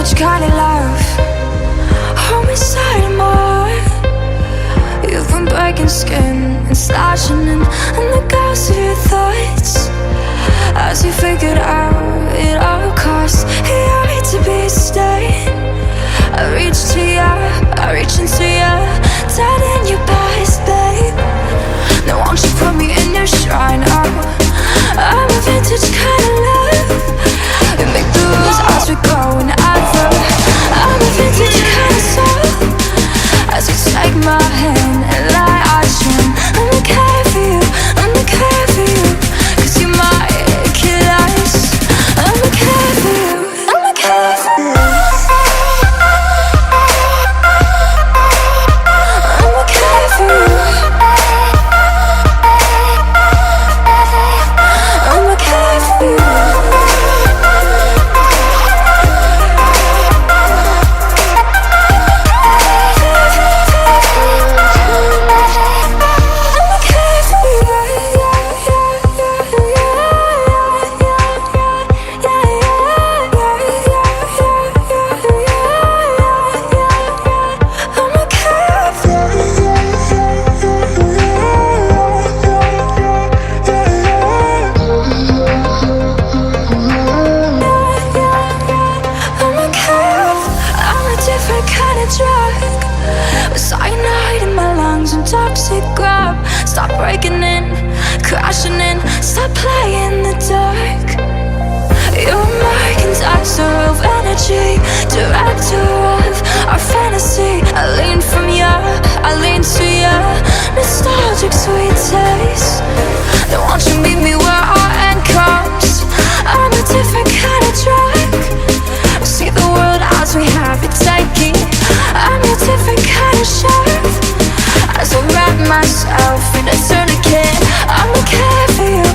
vintage kind of love. Homicide in my heart. You've been breaking skin and slashing in the ghosts of your thoughts. As you figured out it all costs, you hate to be a stain. I reach to you, I reach into you, dead in your bodies, babe. Now won't you put me in your shrine? Oh, I'm a vintage kind of love. We make the rules as we go and ever. I'm a vintage kind of soul. As you take my hand and lie I swim. I'm okay for you, I'm okay for you, 'cause you might kill us. I'm okay for you, I'm okay for you. I'm okay for you. I'm okay for you. Cyanide in my lungs and toxic grab. Stop breaking in, crashing in, stop playing the dark. You're my conductor of energy, director of our fantasy. I lean from you, I lean to you, nostalgic sweet taste. Now won't you meet me where our end comes? I'm a different kind of drug. See the world as we have it taking. I'm a different kind of chef. As I wrap myself in a tourniquet, I'm okay for you,